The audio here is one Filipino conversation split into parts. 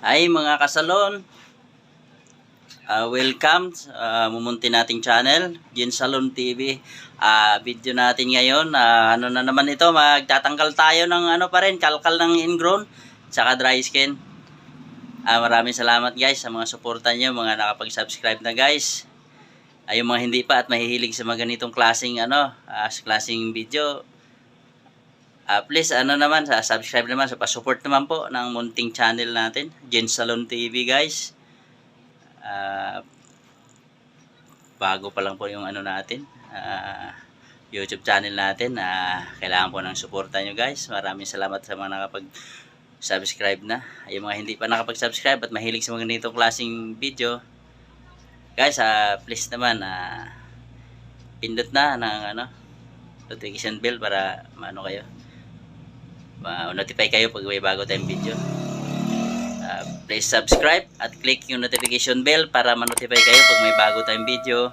Ay mga kasalon, welcome sa mumunti nating channel, Gen Salon TV. Video natin ngayon, ano na naman ito, magtatanggal tayo ng ano pa rin, kalkal ng ingrown, tsaka dry skin. Maraming salamat guys sa mga suporta nyo, mga nakapag-subscribe na guys. Yung mga hindi pa at mahihilig sa mga ganitong klaseng klaseng video, please naman, subscribe naman, pa-support naman po ng munting channel natin, Gen Salon TV guys. Bago pa lang po yung natin, YouTube channel natin. Kailangan po ng suporta nyo guys. Maraming salamat sa mga nakapag-subscribe na. Yung mga hindi pa nakapag-subscribe at mahilig sa mga ganitong klaseng video guys, please naman pindot na ng notification bell para kayo ma-notify kayo pag may bago tayong video. Please subscribe at click yung notification bell para ma-notify kayo pag may bago tayong video.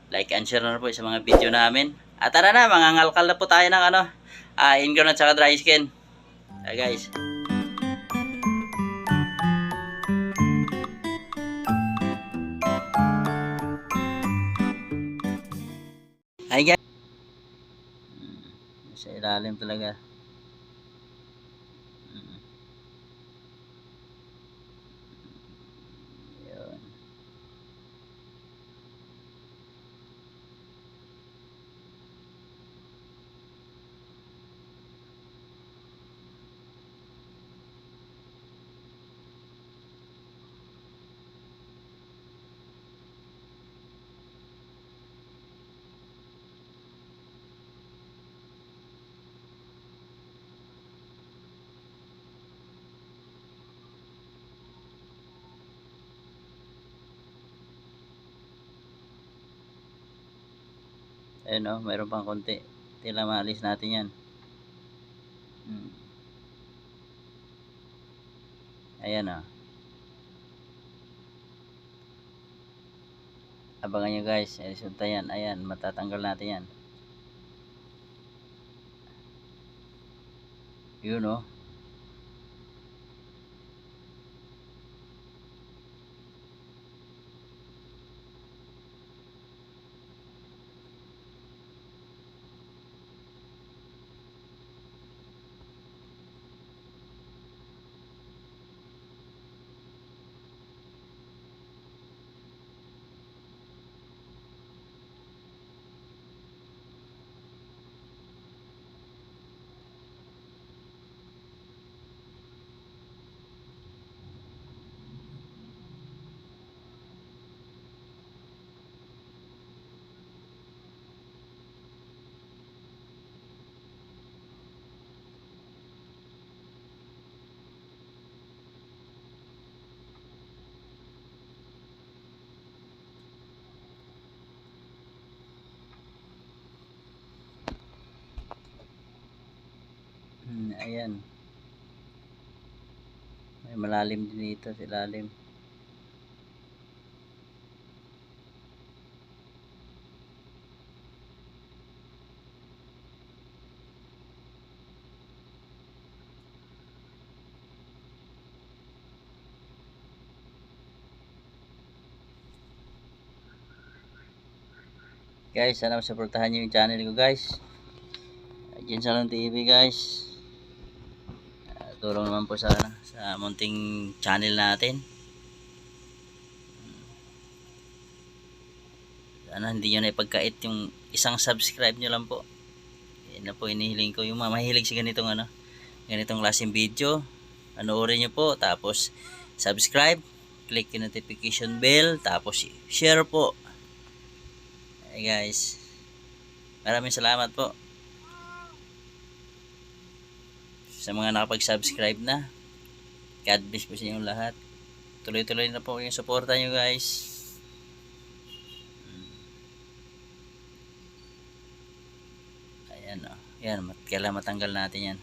Like and share na po sa mga video namin. At tara na, mangangalkal na po tayo ng ingrown at saka dry skin. Guys. Hi guys. Sa ilalim talaga. Ayun mayroon pang konti. Tila maalis natin yan. Ayan abangan nyo guys, resulta yan. Ayan, matatanggal natin yan. Yun ayan, may malalim din dito sa ilalim. Guys, sana suportahan nyo yung channel ko guys, Gen Salon TV guys. Tulong naman po sa munting channel natin. Sana hindi nyo na ipagkait yung isang subscribe nyo lang po. Yan na po inihiling ko, yung mahilig sa ganitong klaseng video, panoorin nyo po, tapos subscribe, click yung notification bell, tapos share po. Hey guys, maraming salamat po sa mga nakapag-subscribe na. God bless po sa inyong lahat. Tuloy-tuloy na po yung suporta nyo guys. Ayan yan, kailangan matanggal natin yan.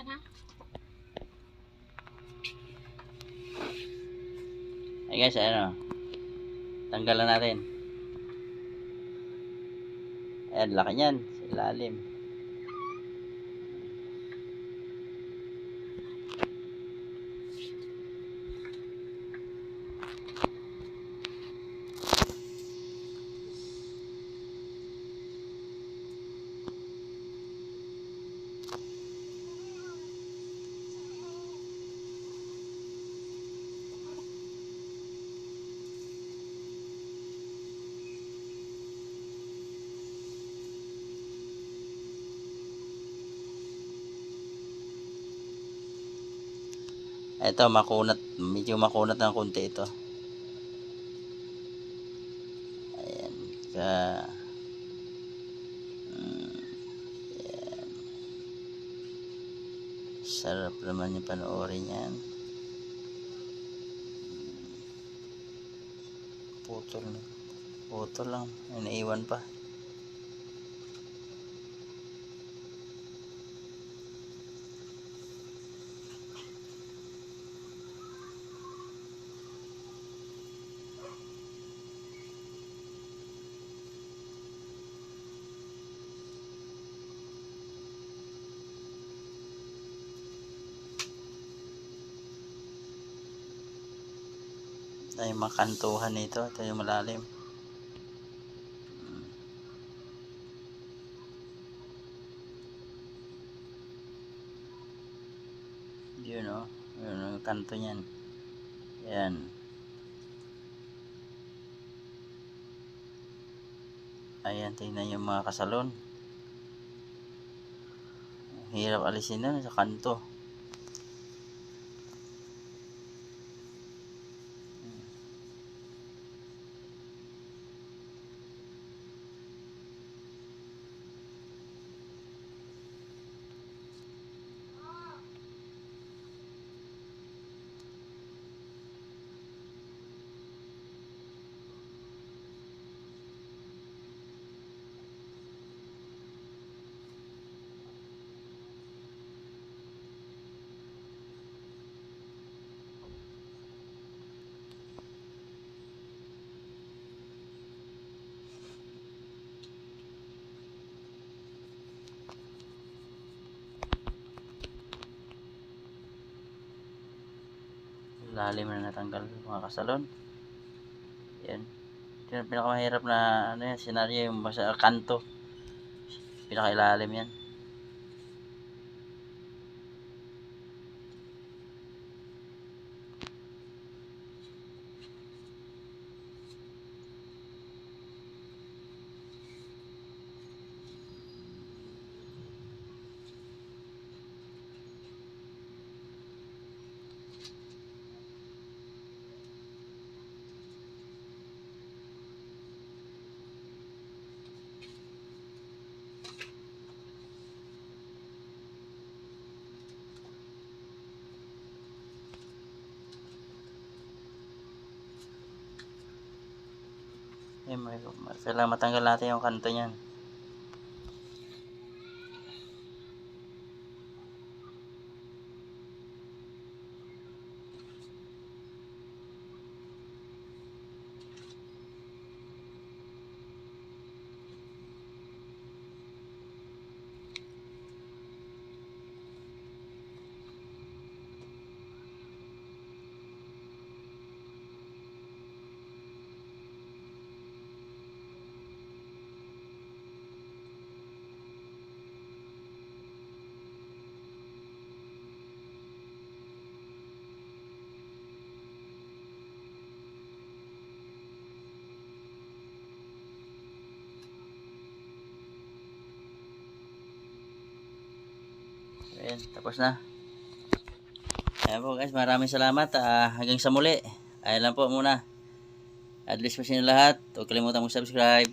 na. Ay guys, ano, tanggalan natin. Ayan, laki niyan, sa ilalim. Ito, makunat, medyo makunat ng konti ito. Ayan, ayan. Sarap naman yung panoorin yan. Putol na. Putol lang, may naiwan pa. Ay, makantuhan nito. Ito yung malalim. Yun o. Yun yung kanto niyan. Yan. Ayan, tingnan yung mga kasalon. Hirap alisin na sa kanto. Lalim na natanggal mga kasalon. Yan. Ito yung pinakamahirap na ano yan, senaryo, yung basta kanto. Pinakailalim yan. Kailangan matanggal natin yung kanto niyan. Ayan, tapos na. Ayan po guys, maraming salamat. Hanggang sa muli. Ayan lang po muna. God bless po sa inyo lahat. Huwag kalimutan mag-subscribe.